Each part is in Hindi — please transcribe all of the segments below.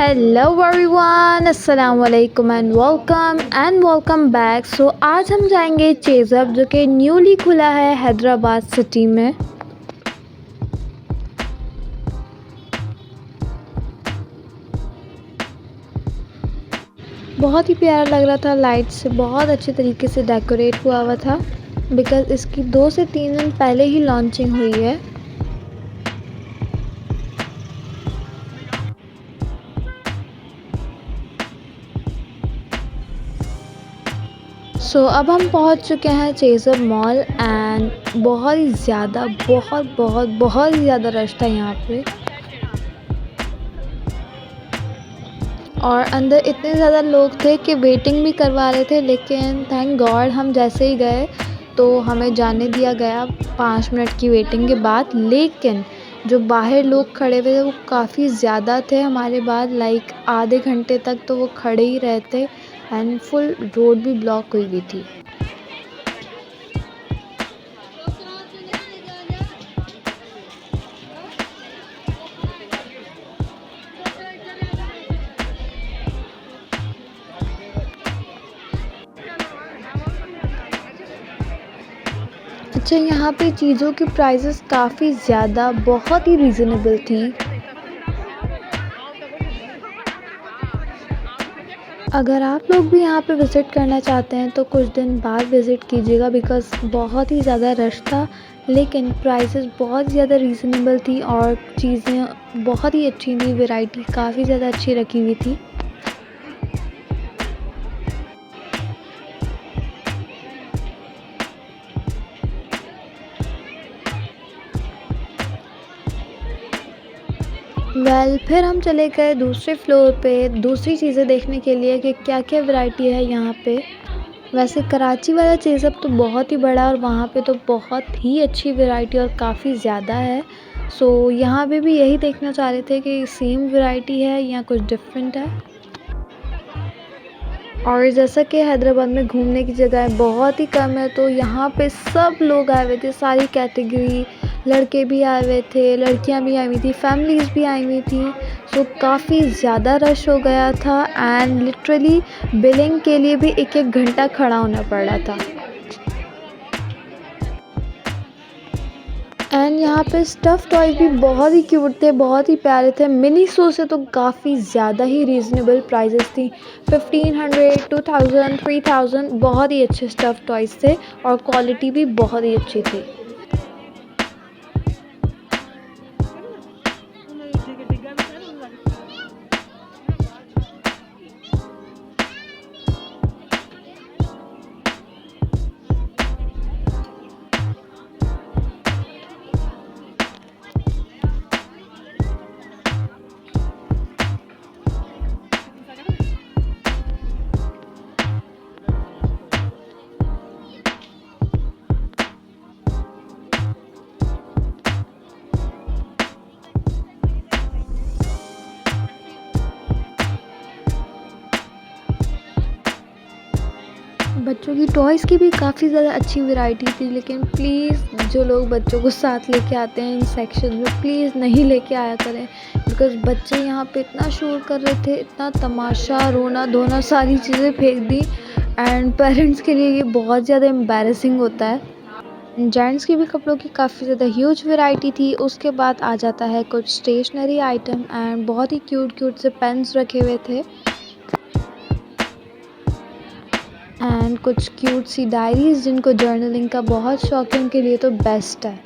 हेलो एवरीवन, अस्सलाम वालेकुम एंड वेलकम बैक। सो आज हम जाएंगे चेज़अप जो कि न्यूली खुला है हैदराबाद सिटी में। बहुत ही प्यारा लग रहा था, लाइट से बहुत अच्छे तरीके से डेकोरेट हुआ था बिकॉज़ इसकी 2 से 3 दिन पहले ही लॉन्चिंग हुई है। अब हम पहुंच चुके हैं चेज़अप मॉल एंड बहुत ही ज़्यादा बहुत ही ज़्यादा रश था यहाँ पे और अंदर इतने ज़्यादा लोग थे कि वेटिंग भी करवा रहे थे, लेकिन थैंक गॉड हम जैसे ही गए तो हमें जाने दिया गया 5 मिनट की वेटिंग के बाद। लेकिन जो बाहर लोग खड़े हुए थे वो काफ़ी ज़्यादा थे हमारे बाद, लाइक आधे घंटे तक तो वो खड़े ही रहते एंड फुल रोड भी ब्लॉक हुई थी। अच्छा, यहाँ पे चीज़ों की प्राइसेस काफ़ी ज़्यादा बहुत ही रीज़नेबल थी। अगर आप लोग भी यहाँ पे विज़िट करना चाहते हैं तो कुछ दिन बाद विज़िट कीजिएगा बिकॉज़ बहुत ही ज़्यादा रश था, लेकिन प्राइसेस बहुत ज़्यादा रीज़नेबल थी और चीज़ें बहुत ही अच्छी थी, वैरायटी काफ़ी ज़्यादा अच्छी रखी हुई थी। फिर हम चले गए दूसरे फ्लोर पे दूसरी चीज़ें देखने के लिए कि क्या-क्या वैरायटी है यहाँ पे। वैसे कराची वाला चेज़अप तो बहुत ही बड़ा और वहाँ पे तो बहुत ही अच्छी वैरायटी और काफ़ी ज़्यादा है। यहाँ पे भी यही देखना चाह रहे थे कि सेम वैरायटी है या कुछ डिफरेंट है। और जैसा कि हैदराबाद में घूमने की जगह बहुत ही कम है तो यहाँ पे सब लोग आए हुए थे, सारी कैटेगरी, लड़के भी आए हुए थे, लड़कियाँ भी आई हुई थी, फैमिलीज़ भी आई हुई थी। काफ़ी ज़्यादा रश हो गया था एंड लिटरली बिलिंग के लिए भी 1-1 घंटा खड़ा होना पड़ रहा था। एंड यहाँ पे स्टफ़ टॉयज़ भी बहुत ही क्यूट थे, बहुत ही प्यारे थे। मिनीसो से तो काफ़ी ज़्यादा ही रीज़नेबल प्राइसेस थी। 1500, 2000, 3000 बहुत ही अच्छे स्टफ़ टॉयज़ थे और क्वालिटी भी बहुत ही अच्छी थी। बच्चों की टॉयज़ की भी काफ़ी ज़्यादा अच्छी वैरायटी थी, लेकिन प्लीज़ जो लोग बच्चों को साथ लेके आते हैं इन सेक्शन में प्लीज़ नहीं लेके आया करें बिकॉज़ बच्चे यहाँ पे इतना शोर कर रहे थे, इतना तमाशा, रोना धोना सारी चीज़ें फेंक दी एंड पेरेंट्स के लिए ये बहुत ज़्यादा एम्बैरेसिंग होता है। जेंट्स के भी कपड़ों की काफ़ी ज़्यादा ह्यूज वैरायटी थी। उसके बाद आ जाता है कुछ स्टेशनरी आइटम एंड बहुत ही क्यूट से पेन्स रखे हुए थे एंड कुछ क्यूट सी डायरीज़ जिनको जर्नलिंग का बहुत शौक है उनके लिए तो बेस्ट है।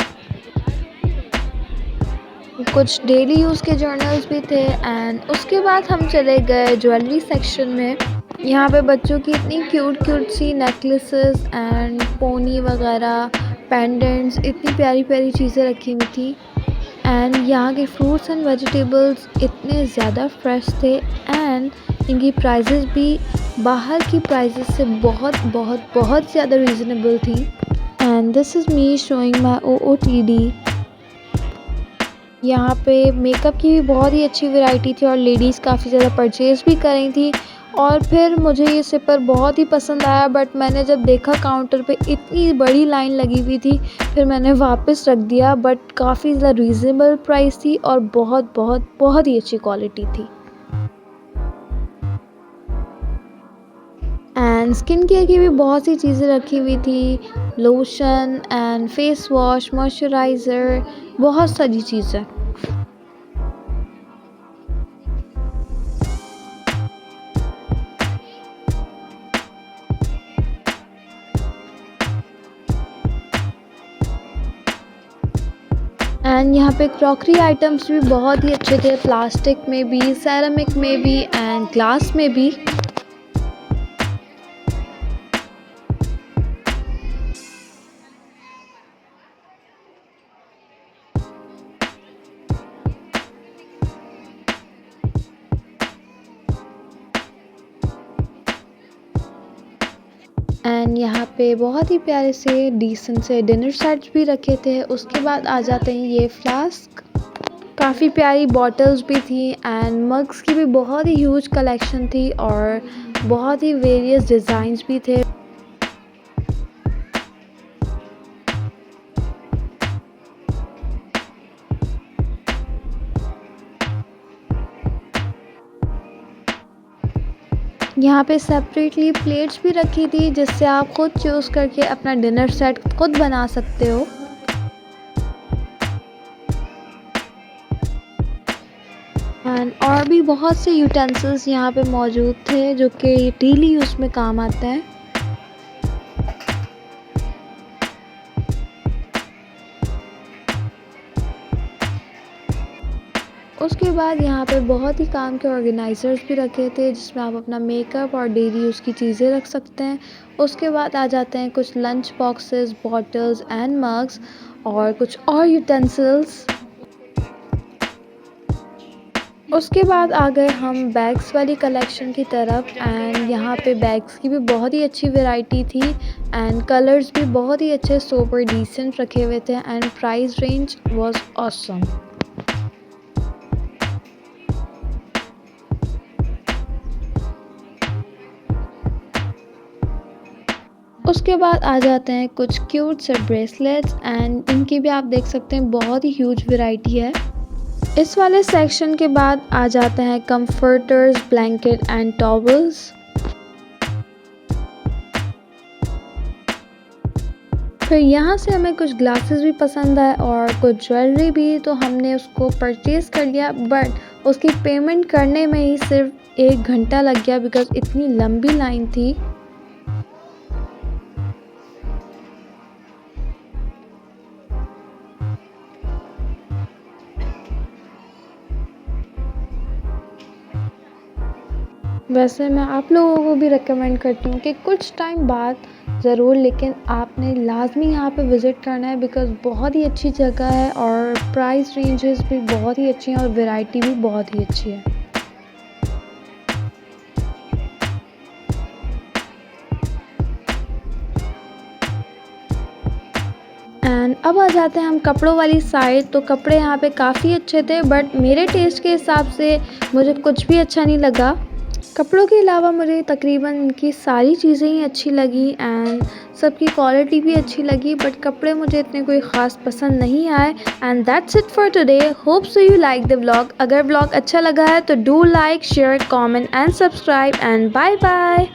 कुछ डेली यूज़ के जर्नल्स भी थे एंड उसके बाद हम चले गए ज्वेलरी सेक्शन में। यहाँ पे बच्चों की इतनी क्यूट सी नेकलेसेस एंड पोनी वगैरह, पेंडेंट्स, इतनी प्यारी चीज़ें रखी हुई थी एंड यहाँ के फ्रूट्स एंड वेजिटेबल्स इतने ज़्यादा फ्रेश थे एंड इनकी प्राइसेस भी बाहर की प्राइसेस से बहुत ज़्यादा रीज़नेबल थी। And this is me showing my OOTD। यहाँ पे मेकअप की भी बहुत ही अच्छी वैरायटी थी और लेडीज़ काफ़ी ज़्यादा परचेज़ भी कर रही थी और फिर मुझे ये सिपर बहुत ही पसंद आया, बट मैंने जब देखा काउंटर पे इतनी बड़ी लाइन लगी हुई थी फिर मैंने वापस रख दिया, बट काफ़ी ज़्यादा रीज़नेबल प्राइस थी और बहुत ही अच्छी क्वालिटी थी। एंड स्किन केयर की भी बहुत सी चीज़ें रखी हुई थी, lotion and face wash, moisturiser, बहुत सारी चीज़ें। एंड यहाँ पे क्रॉकरी आइटम्स भी बहुत ही अच्छे थे, प्लास्टिक में भी, सेरामिक में भी एंड ग्लास में भी। एंड यहाँ पे बहुत ही प्यारे से डिसेंट से डिनर सेट्स भी रखे थे। उसके बाद आ जाते हैं ये फ्लास्क, काफ़ी प्यारी बॉटल्स भी थी एंड मग्स की भी बहुत ही ह्यूज कलेक्शन थी और बहुत ही वेरियस डिज़ाइंस भी थे। यहाँ पे सेपरेटली प्लेट्स भी रखी थी जिससे आप खुद चूज़ करके अपना डिनर सेट खुद बना सकते हो। एंड और भी बहुत से यूटेंसिल्स यहाँ पे मौजूद थे जो कि डेली यूज़ में काम आते हैं। उसके बाद यहाँ पे बहुत ही काम के ऑर्गेनाइज़र्स भी रखे थे जिसमें आप अपना मेकअप और डेली यूज़ की चीज़ें रख सकते हैं। उसके बाद आ जाते हैं कुछ lunch boxes, bottles and mugs और कुछ और यूटेंसिल्स। उसके बाद आ गए हम बैग्स वाली कलेक्शन की तरफ एंड यहाँ पे बैग्स की भी बहुत ही अच्छी वैरायटी थी एंड कलर्स भी बहुत ही अच्छे सोबर डिसेंट रखे हुए थे and price range was awesome. उसके बाद आ जाते हैं कुछ क्यूट से ब्रेसलेट्स एंड इनकी भी आप देख सकते हैं बहुत ही ह्यूज वैरायटी है। इस वाले सेक्शन के बाद आ जाते हैं कंफर्टर्स, ब्लैंकेट एंड टॉवल्स। फिर यहाँ से हमें कुछ ग्लासेस भी पसंद आए और कुछ ज्वेलरी भी, तो हमने उसको परचेज़ कर लिया बट उसकी पेमेंट करने में ही सिर्फ 1 घंटा लग गया बिकॉज़ इतनी लंबी लाइन थी। वैसे मैं आप लोगों को भी रिकमेंड करती हूँ कि कुछ टाइम बाद ज़रूर, लेकिन आपने लाज़मी यहाँ पे विज़िट करना है बिकॉज़ बहुत ही अच्छी जगह है और प्राइस रेंजेस भी बहुत ही अच्छी हैं और वैरायटी भी बहुत ही अच्छी है। एंड अब आ जाते हैं हम कपड़ों वाली साइड। तो कपड़े यहाँ पे काफ़ी अच्छे थे बट मेरे टेस्ट के हिसाब से मुझे कुछ भी अच्छा नहीं लगा। कपड़ों के अलावा मुझे तकरीबन इनकी सारी चीज़ें ही अच्छी लगी एंड सबकी क्वालिटी भी अच्छी लगी बट कपड़े मुझे इतने कोई ख़ास पसंद नहीं आए। And that's it for today, hope so you like the vlog. अगर व्लॉग अच्छा लगा है तो do like, share, comment and subscribe and bye bye.